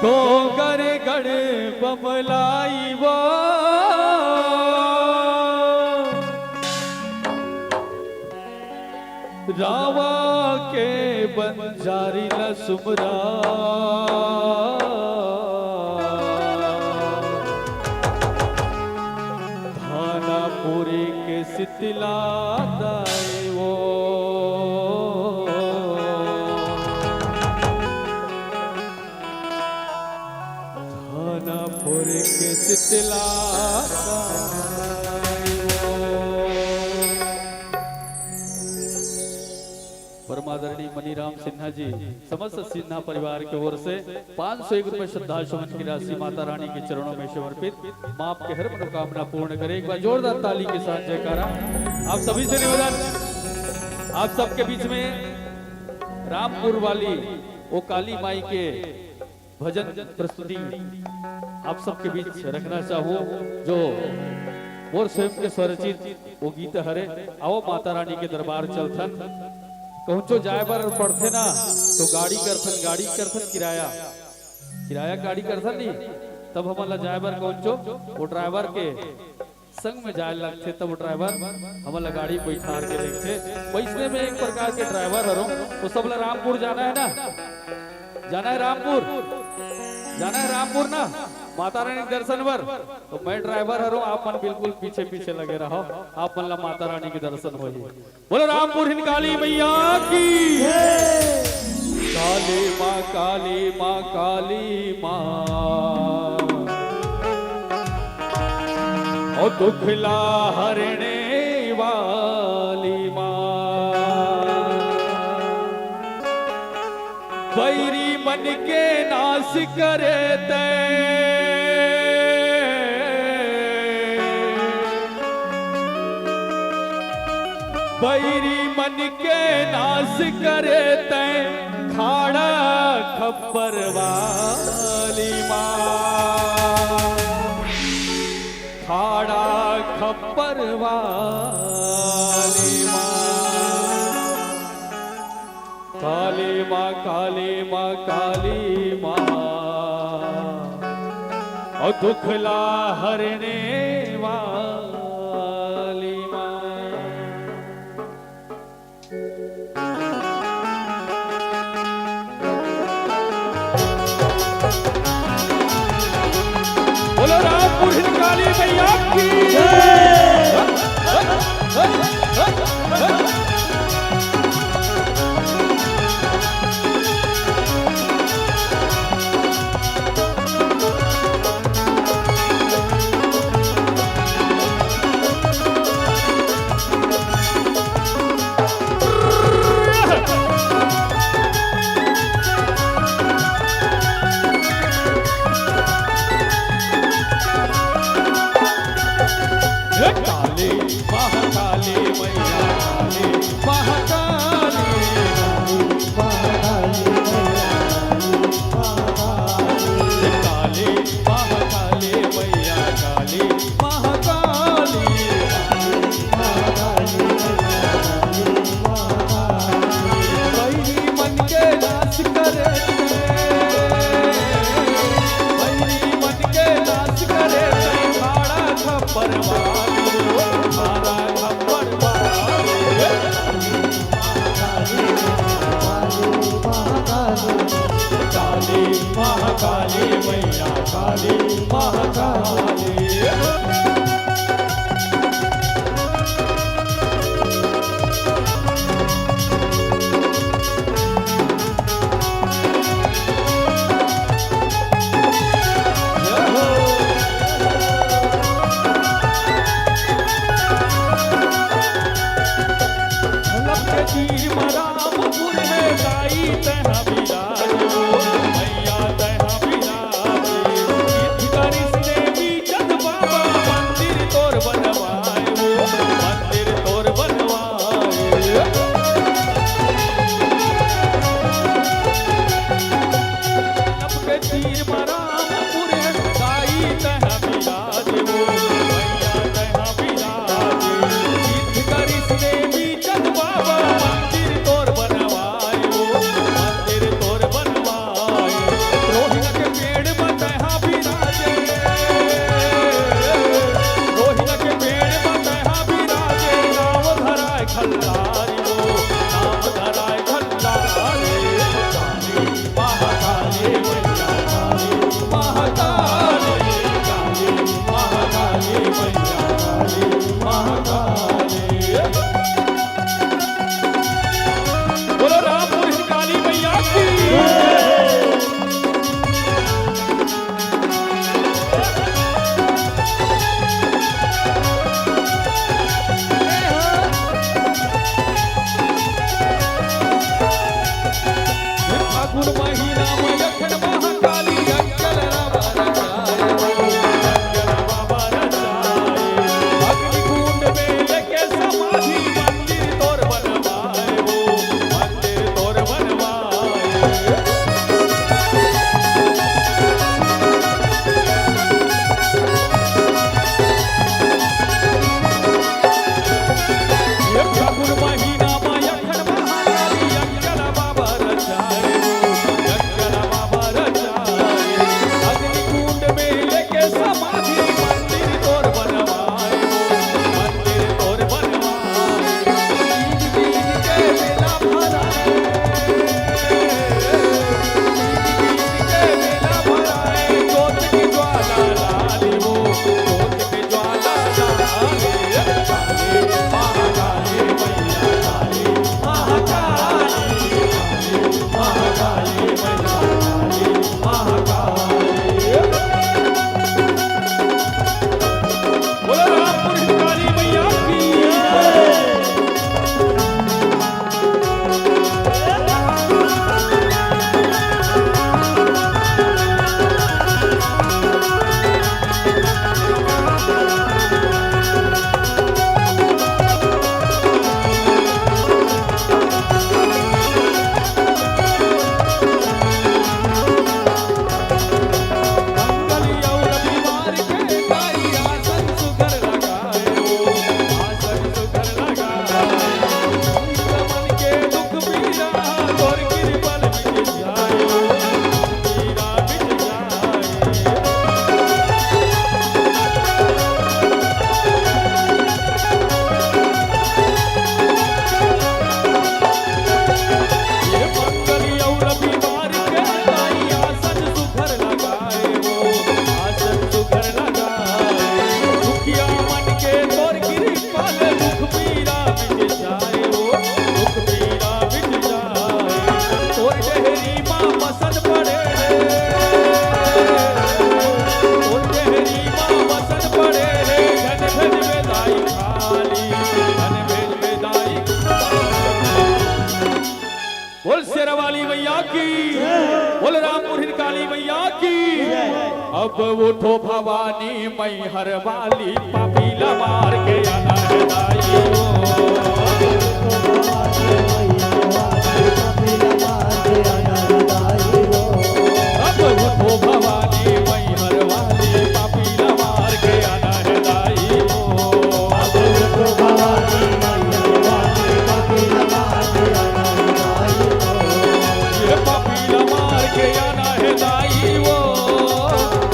तो गड़ गड़ बमलाई वो रावा के बंजारी न सुमरा थानापुरी के सितला दाए वो थानापुरी के सितला परमादरणीय मनीराम सिन्हा जी समस्त सिन्हा परिवार की ओर से 501 रुपए श्रद्धा सुमन की राशि माता रानी के चरणों में समर्पित। मां आपके हर मनोकामना पूर्ण करे। एक बार जोरदार ताली के साथ जयकारा। आप सभी से निवेदन, आप सबके बीच में रामपुर वाली वो काली माई के भजन प्रस्तुति आप सबके बीच रखना चाहूँ, जो मोर स्वयं के स्वरचित वो गीत हरे। आओ माता रानी के दरबार चलथन कहूँ जाए बार पड़थे ना तो गाड़ी करथन किराया गाड़ी करथन नहीं, तब हमला जाए बार कहूँ वो ड्राइवर के संग में जाए लगते, तब वो ड्राइवर हमला गाड़ी बैठार के देखते। वैसने में एक प्रकार के ड्राइवर हरो तो सब रामपुर जाना है ना, जाना है रामपुर ना माता रानी दर्शन पर। तो मैं ड्राइवर हूँ, आप मन बिल्कुल पीछे पीछे लगे रहो, आप मन माता रानी के दर्शन हो। बोलो रामपुर हिन काली मैया की काली माँ काली माँ काली माँ और दुखला हरने वाली माँ बैरी मन के नाश करे ते बैरी मन के नाश करे ते खाड़ा खप्पर वाली माँ खाड़ा खप्पर वाली माँ काली माँ काली माँ काली माँ और दुखला हरने वाली माँ। बोलो रामपुर हिन काली मैया की महाकाली मैया काली महाकाली की, बोल रामपुर काली मैया की। अब उठो भवानी मैहर वाली, पापीला मार के आना है दाई वो। अब उठो भवानी मैहर वाली, पापीला मार के आना है दाई वो। अब उठो भवानी मैहर वाली, पापीला मार के आना है दाई वो। ये पापीला मार के आना है दाई वो,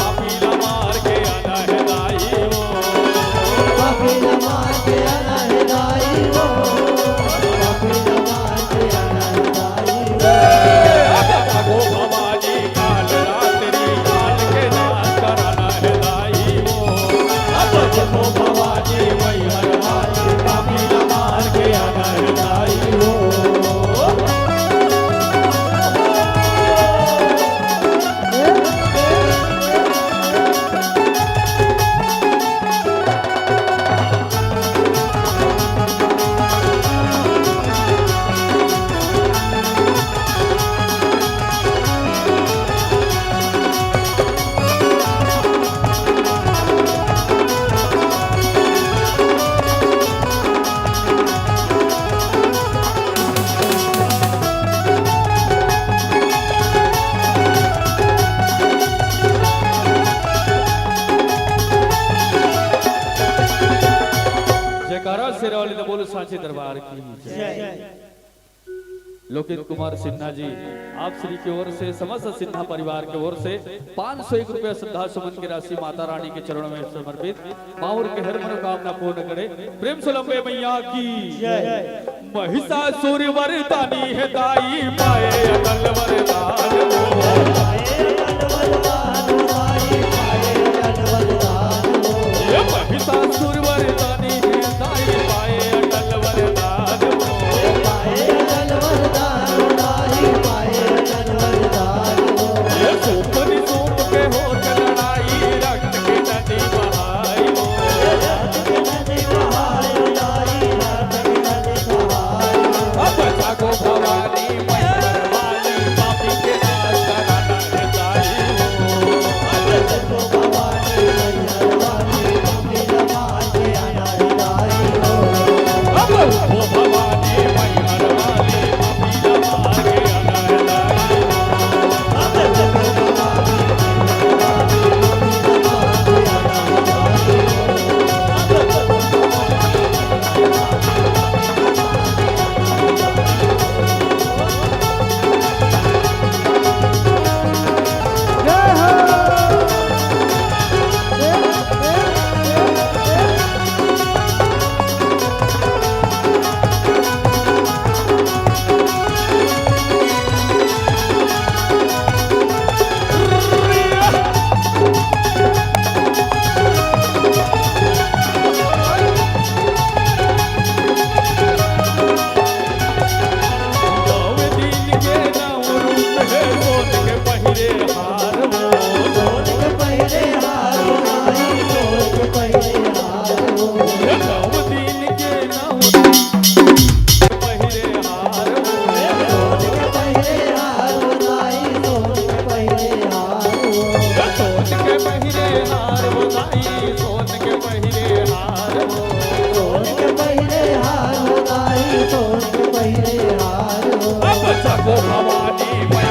पापीला मार के आना है दाई वो, पापीला मार के आना है दाई वो, पापीला मार के आना है दाई वो। अब भवानी काल रात्रि काल के नाश कराना है दाई वो। अब देखो भवानी मैहर वाली, पापीला मार के आना है दाई वो। जयकारा शेरावाली ने बोलो सांची दरबार की जय। लोकित कुमार सिन्हा जी आप श्री की ओर से, समस्त सिन्हा परिवार की ओर से 501 रुपया श्रद्धा सुमन की राशि माता रानी के चरणों में समर्पित। माउर के हर मनोकामना पूर्ण करे। प्रेम से लंबे मैया की जय। महिषासुर वरदानी है दाई, पाए अकल वरदान वो। ये महिषासुर वरदानी है दाई, पाए अकल वरदान वो। ये सोपनी सोप के हो लड़ाई, रक्त के नदी बहाई वो। अब जागो भवानी मैहर वाली, पापी के नाश कराना है दाई वो। अब देखो भवानी मैहर वाली, पापीला मार के आना है दाई वो। अब उठो भवानी मैहर वाली, पापीला मार के आना है दाई वो। अब देखो भवानी मैहर वाली, पापीला मार के आना है दाई वो। अब देखो भवानी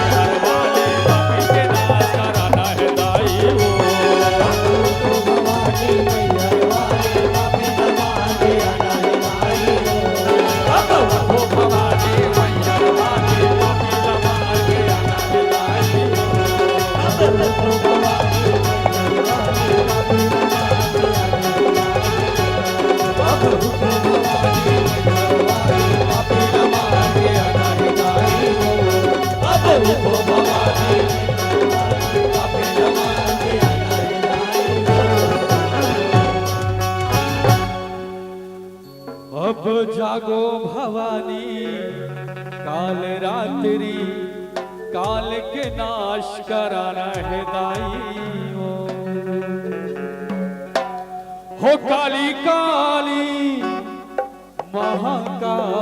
मैहर वाली, पापी के नाश कराना है दाई वो। भवानी मैहर वाली, पापीला मार के आना है दाई वो। अब उठो भवानी मैहर वाली, पापीला मार के आना है दाई वो। अब उठो भवानी मैहर वाली, पापीला मार के आना है दाई वो। अब उठो भवानी मैहर वाली, पापीला मार के आना है दाई वो। अब उठो भवानी मैहर वाली, पापीला मार के आना है दाई वो। अब जागो भवानी काल रात्रि काल के नाश कराना है दाई वो। हो काली काली महाकाली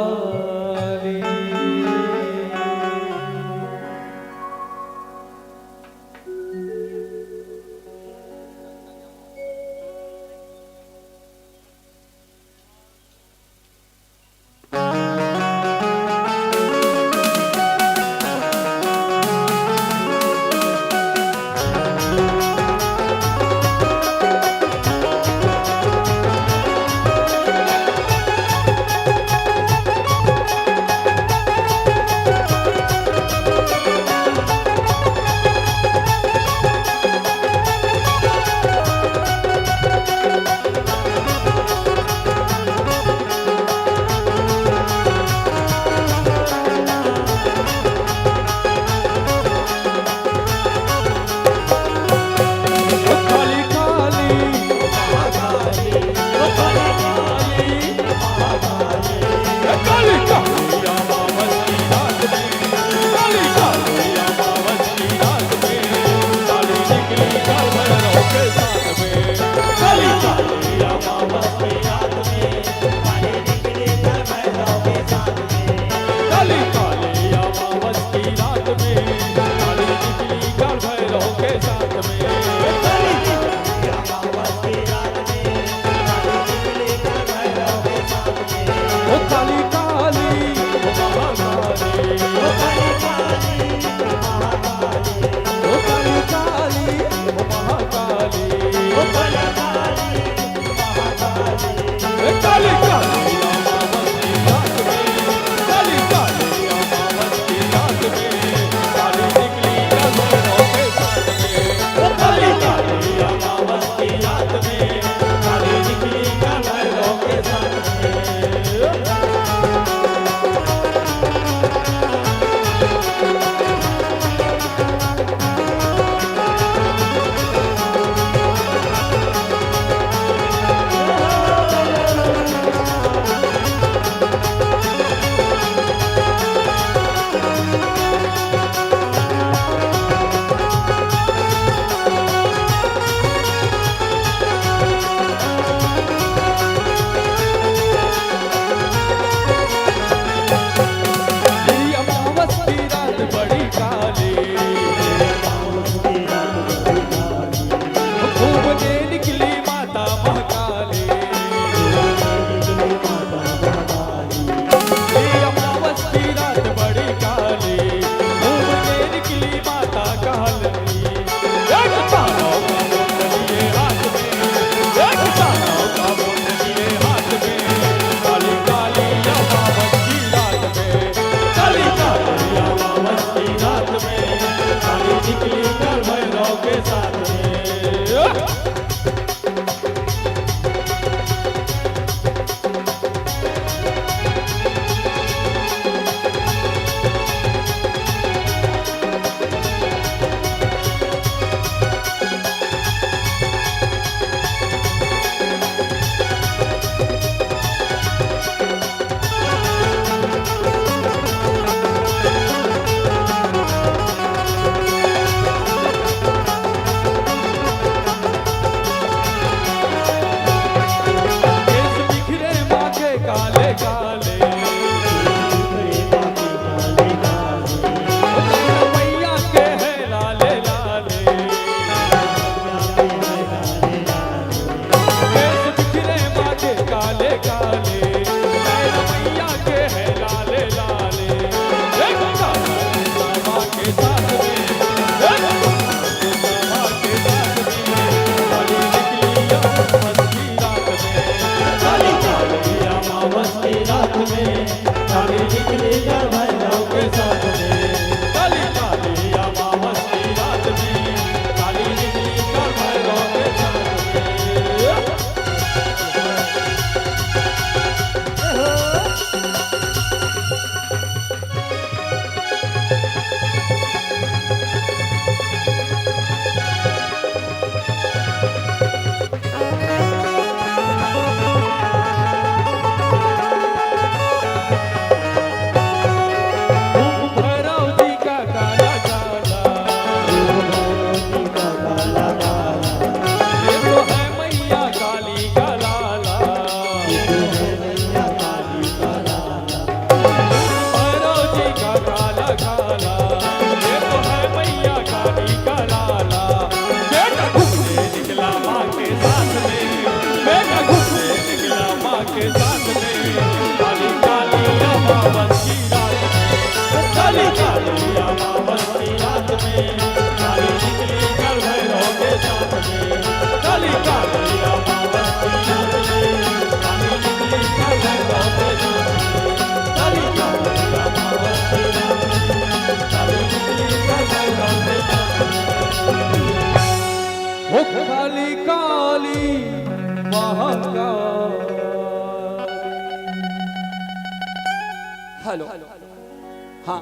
हाँ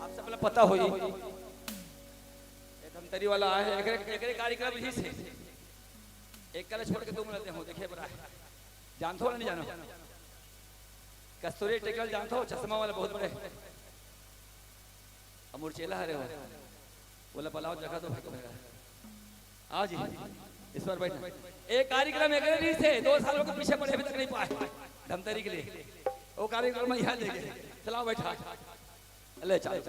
आप सबला पता होई धमतरी वाला है एकरे कार्यक्रम ही से एक कल छोड़ के 2 मिनट हो देखिए बड़ा जानते हो नहीं जानो कस्तूरी टेकल जानते हो चश्मा वाला बहुत बड़े अमूर चेला हरे हो बोला पलाओ जगह तो भाई आओ जी इस बार बैठ एक कार्यक्रम एक नहीं से 2 सालों के पीछे पड़े अभी तक नहीं पाए धमतरी के लिए वो कार्यक्रम में यहाँ ले गए चलाओ बैठा ले चल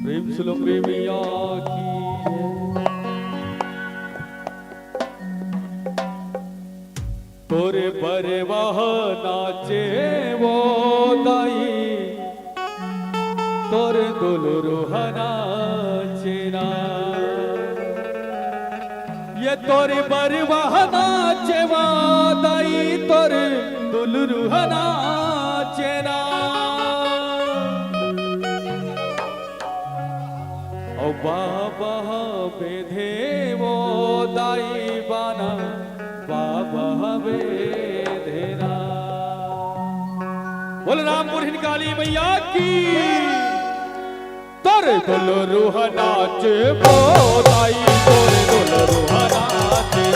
प्रेम सुलो प्रेमिया की तोरे बरवाह नाचे वो दाई तोरे दुलुरुहा नाचेना ये तोरे बरवाह नाचे वो दाई तोरे दुलुरुहा नाचेना ओ बाबा बेधे वो दाई बाना बाबा बेधेना बोल रामपुर हिनकाली मैया की तोरे दुलो रूहा नाचे वो दाई तोरे दुलो रूहा नाचे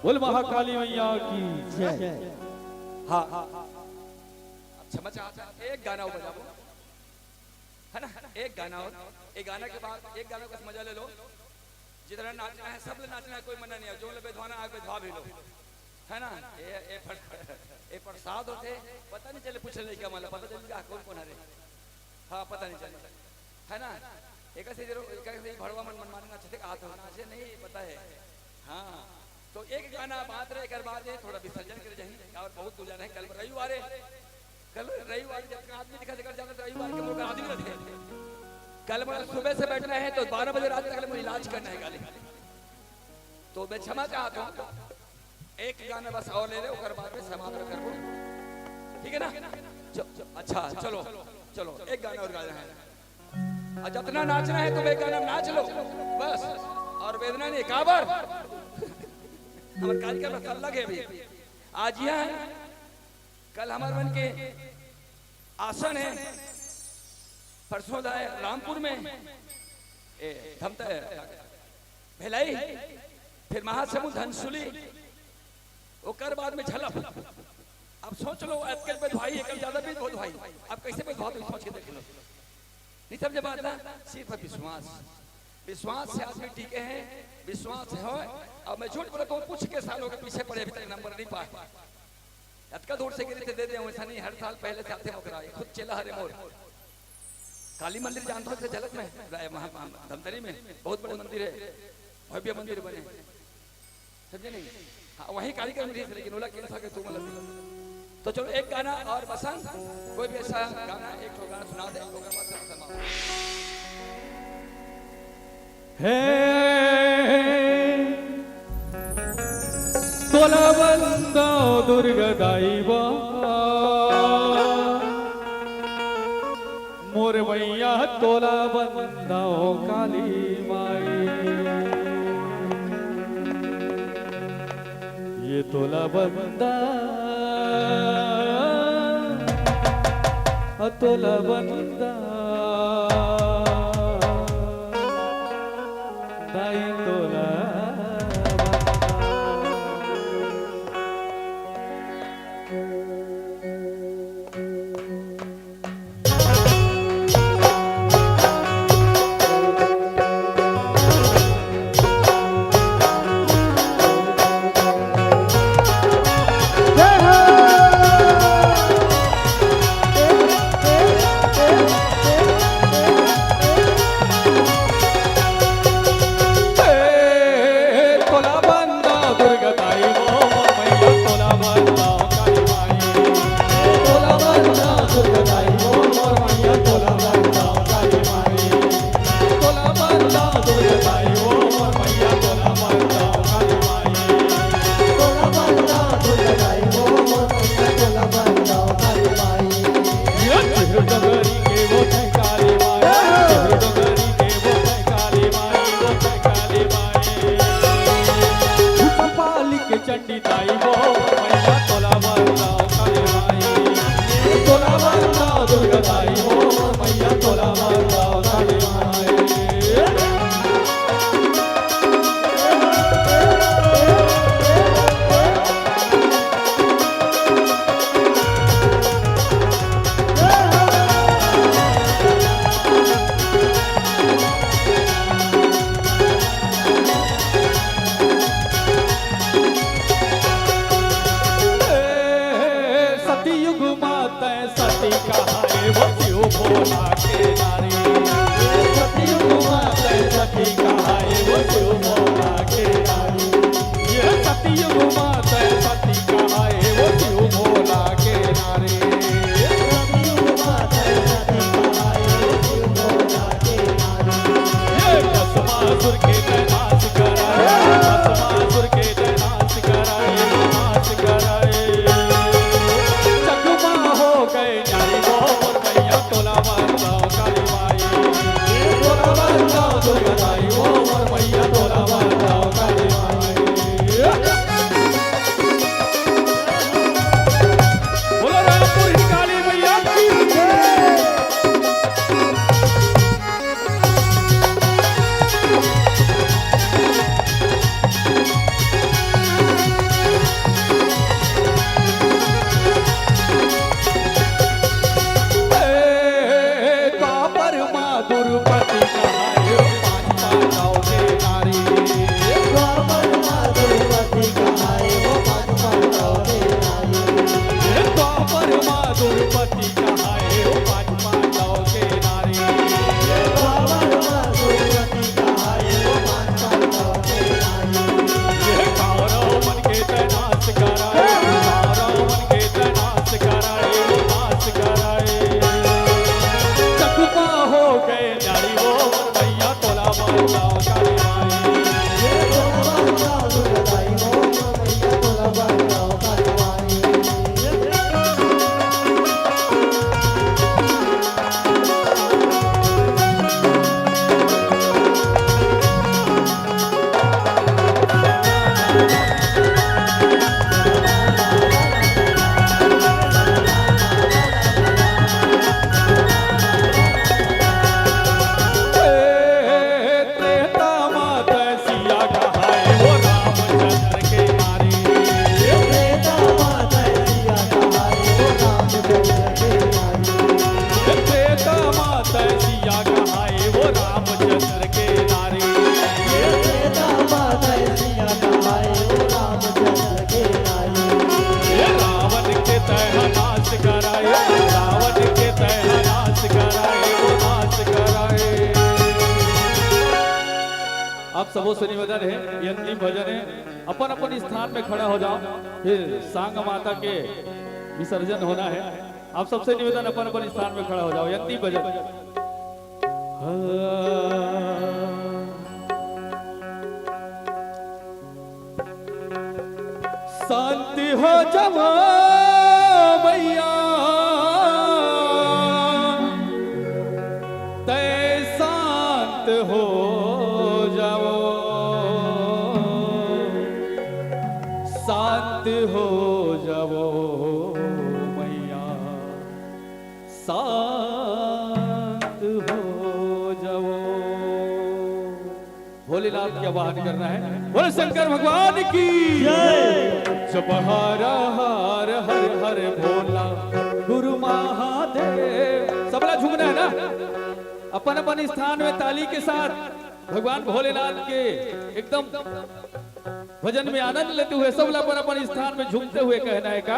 बोल महाकाली मैया की जय। हाँ क्षमा चाहता एक गाना और बजाओ है ना, एक गाना और, एक गाना के बाद एक गाना का मजा ले लो। जितना नाचना है सब नाचना है, कोई मना नहीं है। जो ले बेधवाना आग बेधवा भी लो, है ना। ये प्रसाद होते पता नहीं चले, पूछ ले क्या मतलब, पता चलेगा कौन कौन है। हाँ पता नहीं चले, है ना। एक ऐसे भड़वा मन मारना चाहते हाथ नाचे नहीं पता है। हाँ तो एक गाना बात रहे कर बाद थोड़ा विसर्जन कर जाए और बहुत गुजारा है। कल रविवार जब आदमी दिखा दिखा जाना रविवार के मौके आदमी रहते हैं। कल सुबह से बैठना है तो 12 बजे रात तक मुझे इलाज करना है गाली, तो मैं क्षमा चाहता हूँ। एक गाना बस और ले ले और बाद में समाप्त कर दो, ठीक है ना। अच्छा चलो चलो एक गाना और गाना है, और जितना नाचना है तो एक गाना नाच लो बस, और वेदना नहीं काबर। हमारे कार्यक्रम में अलग है अभी। आज यहाँ है, कल हमारे मन के आसन है, परसों है रामपुर में भिलाई, फिर महासमुंद धनसुली, ओकर बाद में झलप। अब सोच लो आजकल पे भाई एक ज्यादा भी बहुत भाई, अब कैसे पे बहुत सोच के देख लो। नहीं समझे बात ना, सिर्फ विश्वास, विश्वास से आदमी टीके हैं, विश्वास है। अब मैं झूठ बोला तो कुछ के सालों के पीछे पड़े अभी तक नंबर नहीं पाए। अतका दूर से गिरे थे दे दे ऐसा नहीं, हर साल पहले से आते मौका खुद चला हरे मोर। काली मंदिर जानते हो झलक में, धमतरी में बहुत बड़े मंदिर है, भव्य मंदिर बने, समझे नहीं। हाँ वही कार्यक्रम रही, लेकिन बोला कैसा के तू मतलब। तो चलो एक गाना और बसंत, कोई भी ऐसा गाना एक दो गाना सुना दे, हे तोला बंदा दुर्गा दाईबा मोर मैया, तोला बंदा काली माई। ये तोला बंदा तोला बंदा दाई तोला आप सबों से निवेदन है, ये अंतिम भजन है, अपन अपन स्थान में खड़ा हो जाओ, फिर सांग माता के विसर्जन होना है। आप सबसे निवेदन, अपन अपन स्थान में खड़ा हो जाओ, ये अंतिम भजन। शांति हो जाओ मैया, तय शांत हो जाओ, शांत हो जाओ मैया, शांत हो जाओ। भोलेनाथ का आवाहन करना है, बोले शंकर भगवान की जय। जब हर हर हर हर भोला गुरु महादेव, सबला झूमना है ना, अपन अपन स्थान में ताली के साथ भगवान भोलेनाथ के एकदम भजन में आनंद लेते हुए सबला अपन अपन स्थान में झूमते हुए कहना है का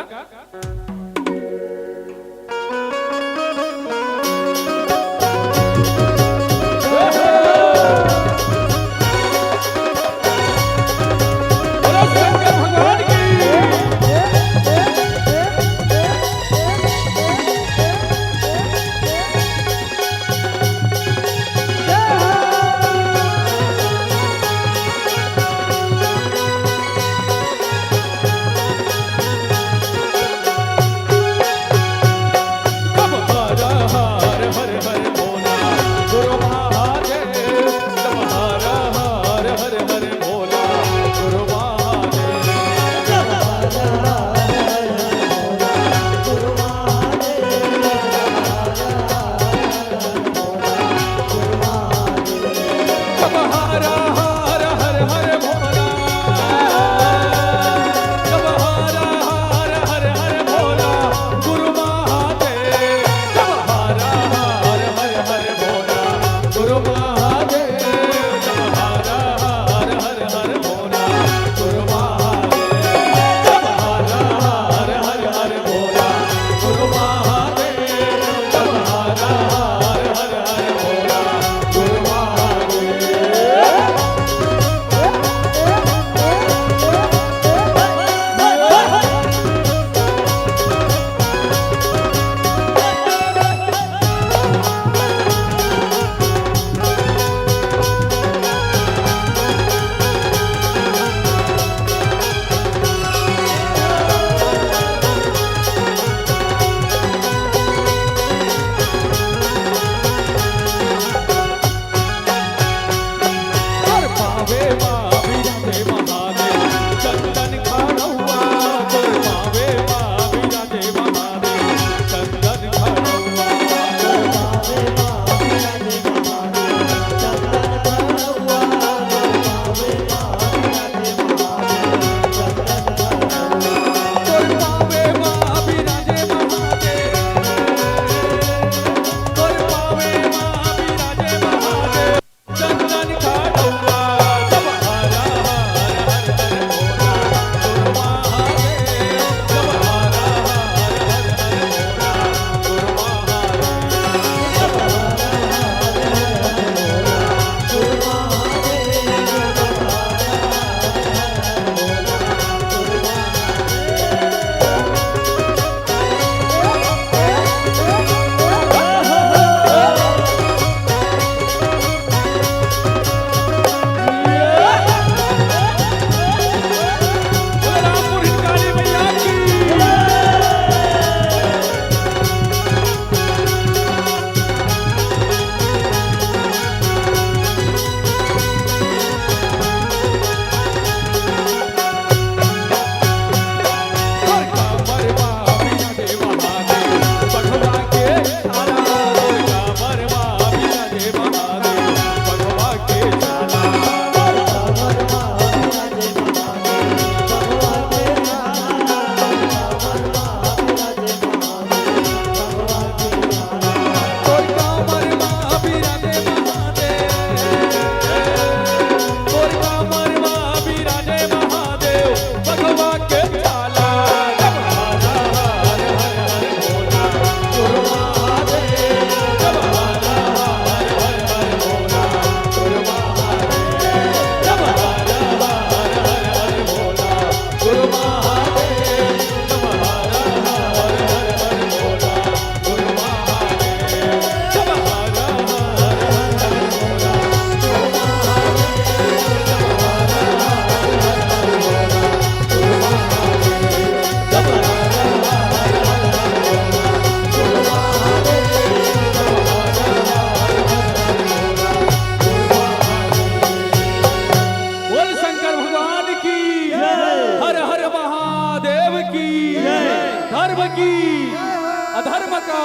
का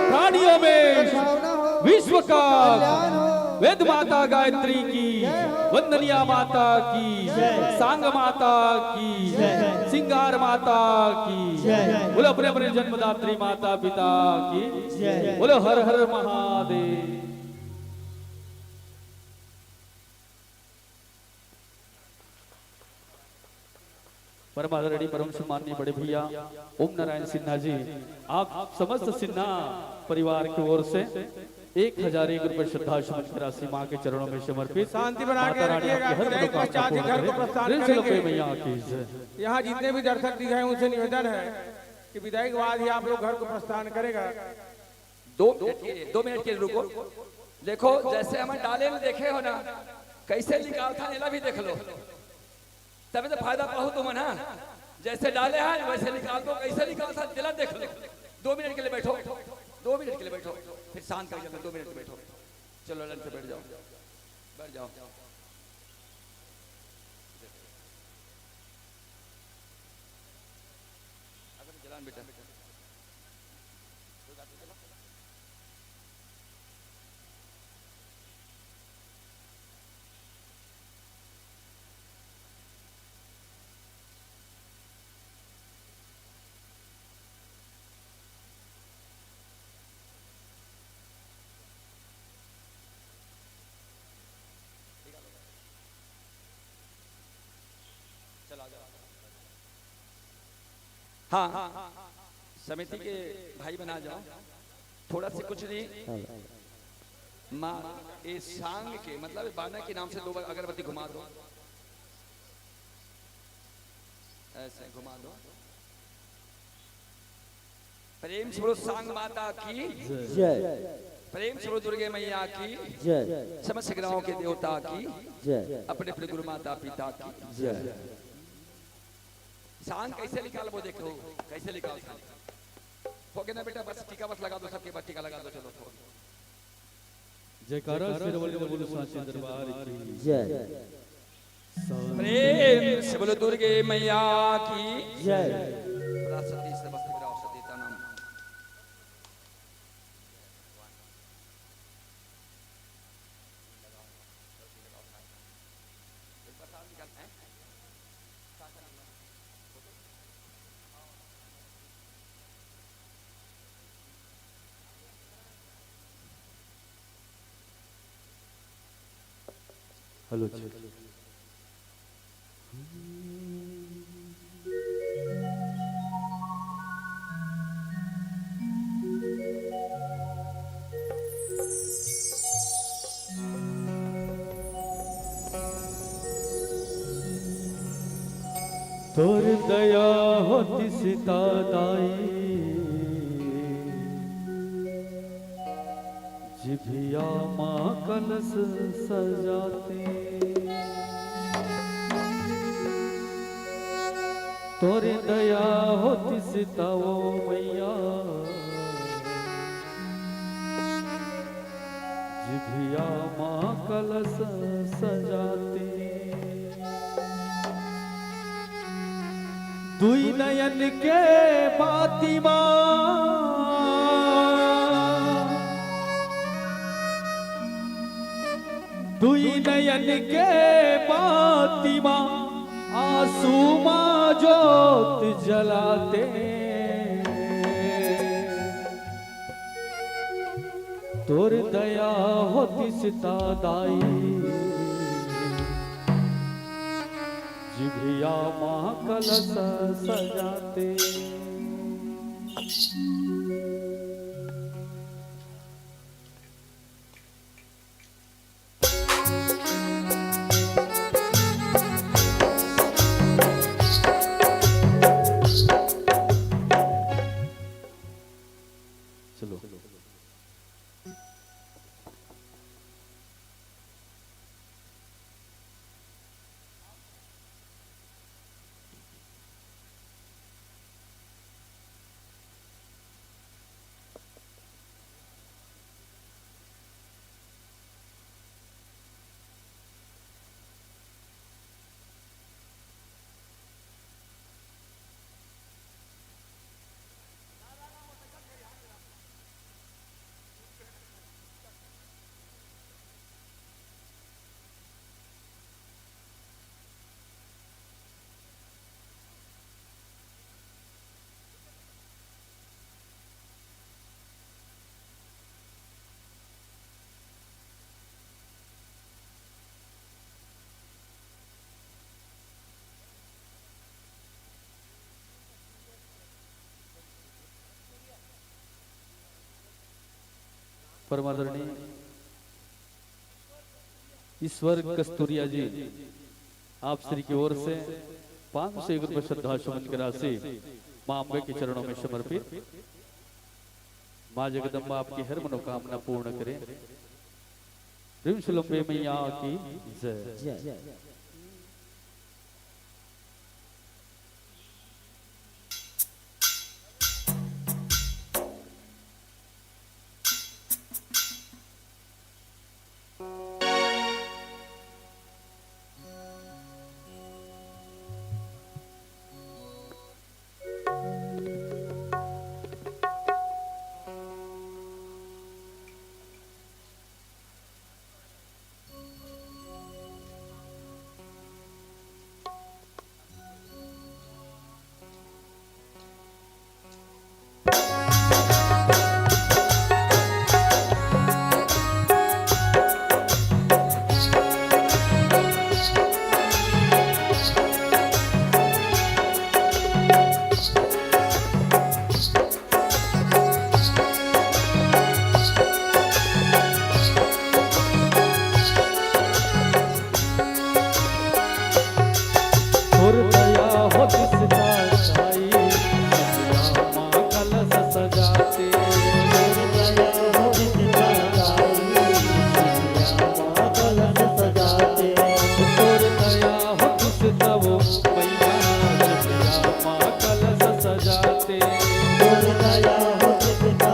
प्राणियों में विश्व का वेद माता गायत्री की, वंदनिया माता की, सांग माता की, सिंगार माता की, बोलो अपने अपने जन्मदात्री माता पिता की, बोलो हर हर महादेव। परम आदरणीय परम सम्माननीय बड़े भैया ओम नारायण सिन्हा जी, आप समस्त सिन्हा परिवार की ओर से 1001 रुपए श्रद्धा सुमन की राशि मां के चरणों में समर्पित। शांति बना के माता रानी रखिएगा। आपकी हर फिर एक मनोकामना पश्चात ही घर को पूर्ण प्रस्थान करे। करेंगे। ऋषि मैया की जय। यहाँ जितने भी दर्शक दिखे हैं उनसे निवेदन है कि विदाई के बाद ही आप लोग घर को प्रस्थान करेगा। 2 मिनट के लिए रुको। देखो जैसे हम डाले में देखे हो ना कैसे निकाल था नेला भी देख लो, तभी तो फायदा पाओ तुम ना। जैसे डाले हैं वैसे निकाल दो, कैसे निकाल था दिला देख लो। 2 मिनट के लिए बैठो, 2 मिनट के लिए बैठो, फिर शांत कर जाओ। 2 मिनट के बैठो, चलो लाइन से बैठ जाओ, बैठ जाओ। जलान बेटा हाँ, समिति के भाई बना जाओ। थोड़ा से कुछ नहीं माँ ये सांग के मतलब बाना के नाम से 2 बार अगरबत्ती घुमा दो, ऐसे घुमा दो। प्रेम से बोलो सांग माता की जय, प्रेम से बोलो दुर्गे मैया की जय, समस्त ग्रहों के देवता की, जय, अपने अपने गुरु माता पिता की जय। सांग कैसे निकाल वो देखो, कैसे निकाल हो गया ना बेटा। बस टीका बस लगा दो, सबके बाद टीका लगा दो। चलो जयकारा शेरवाली बोलो सांची दरबार की जय, प्रेम से बोलो दुर्गे मैया की जय। पराशक्ति समस्त विरासत देता नाम। हेलो तोर दया होती सीता दाई, जिभिया माँ कलश सजाते। तोरे दया होती सीता ओ मैया, जिभिया माँ कलश सजाते। दुई नयन के बाती दुई नयन के बाती आंसू माँ जोत जलाते। तोर दया होती सीता दाई, जिभिया माँ कलश सजाते। चलो परमादरणीय ईश्वर कस्तूरिया जी आप श्री की ओर से 501 रुपये श्रद्धा सुमन की राशि मां अम्बे के चरणों में समर्पित। मां जगदम्बा आपकी हर मनोकामना पूर्ण करे। ऋण सुलंबे मैया की जय। जय और दया हो जिसका साई मां कलश सजाते। और दया हो जिसका साई मां कलश सजाते। और दया हो जिसका वो मैया मां कलश सजाते। और दया हो जिसका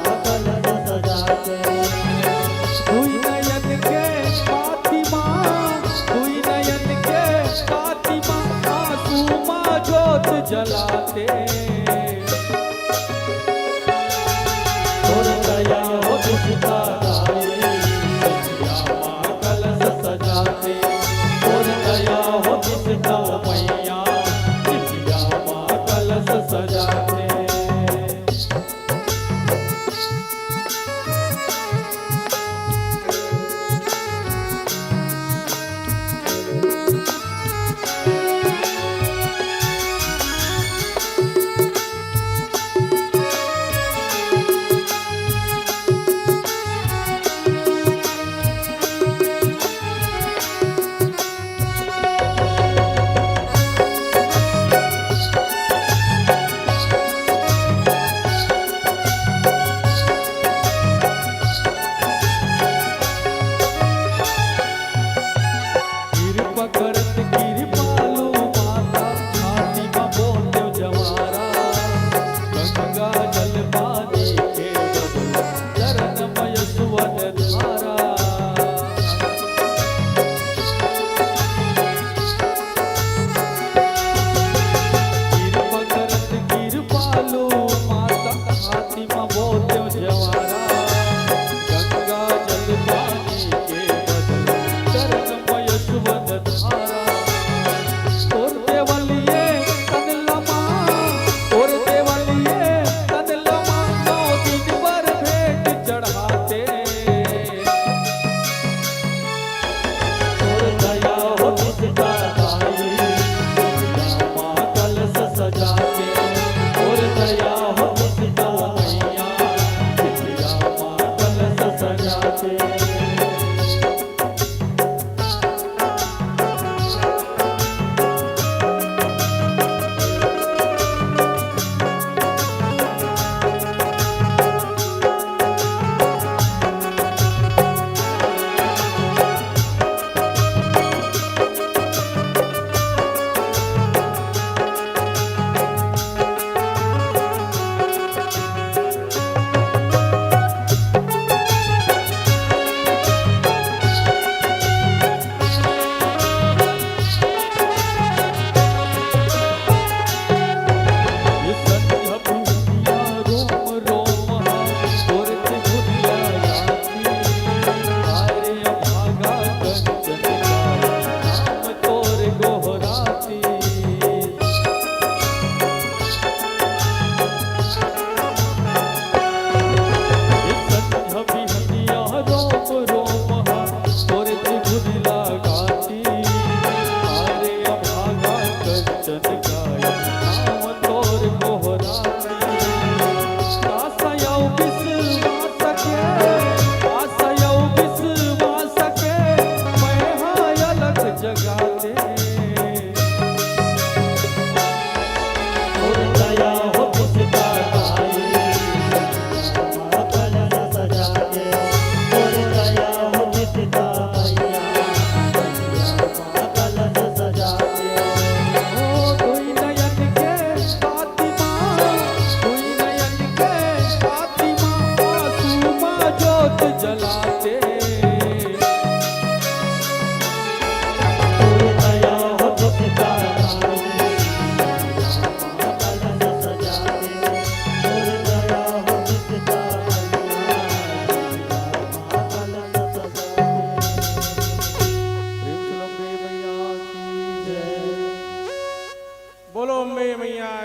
मां कलश सजाते। दुई नयन के फातिमा, दुई नयन के फातिमा आंसू मां जोत जलाते। और दया हो जिसका साई मां कलश सजाते। और दया हो जिसका मैया मां कलश सजाते।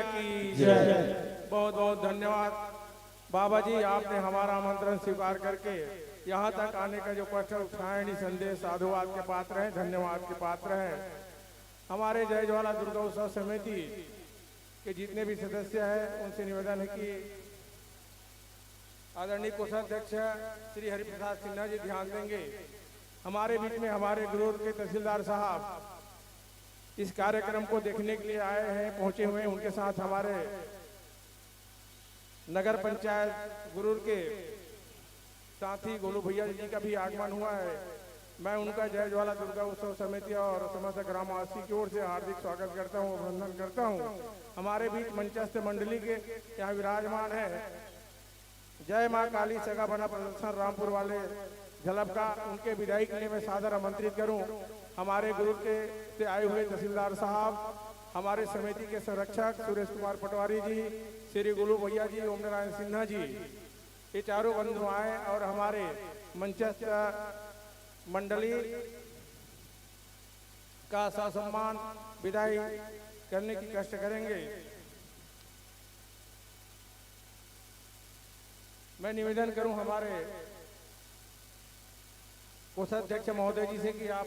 की जय। बहुत बहुत धन्यवाद बाबा जी, आपने हमारा आमंत्रण स्वीकार करके यहाँ तक आने का जो कष्ट उठाए, निसंदेह साधुवाद के पात्र हैं, धन्यवाद के पात्र हैं। हमारे जय ज्वाला दुर्गा उत्सव समिति के जितने भी सदस्य हैं उनसे निवेदन है कि आदरणीय कोषाध्यक्ष श्री हरिप्रसाद सिन्हा जी ध्यान देंगे। हमारे बीच में हमारे गुरु के तहसीलदार साहब इस कार्यक्रम को देखने के लिए आए हैं, पहुंचे हुए हैं। उनके साथ हमारे नगर पंचायत गुरूर के साथी गोलू भैया जी का भी आगमन हुआ है। मैं उनका जय ज्वाला दुर्गा उत्सव समिति और समस्त ग्रामवासी की ओर से हार्दिक स्वागत करता हूं, अभिनंदन करता हूं। हमारे बीच मंचस्थ मंडली के यहाँ विराजमान है जय माँ काली सगा बना प्रदर्शन रामपुर वाले झलप का, उनके विदाई के लिए मैं सादर आमंत्रित करूं। हमारे गुरु के से आए हुए तहसीलदार साहब, हमारे समिति के संरक्षक सुरेश कुमार पटवारी जी, श्री गोलू भैया जी, ओम नारायण सिन्हा जी, ये चारों बंधु आए और हमारे मंचस्थ मंडली का ससम्मान विदाई करने की कष्ट करेंगे। मैं निवेदन करूं हमारे कोषाध्यक्ष महोदय जी से कि आप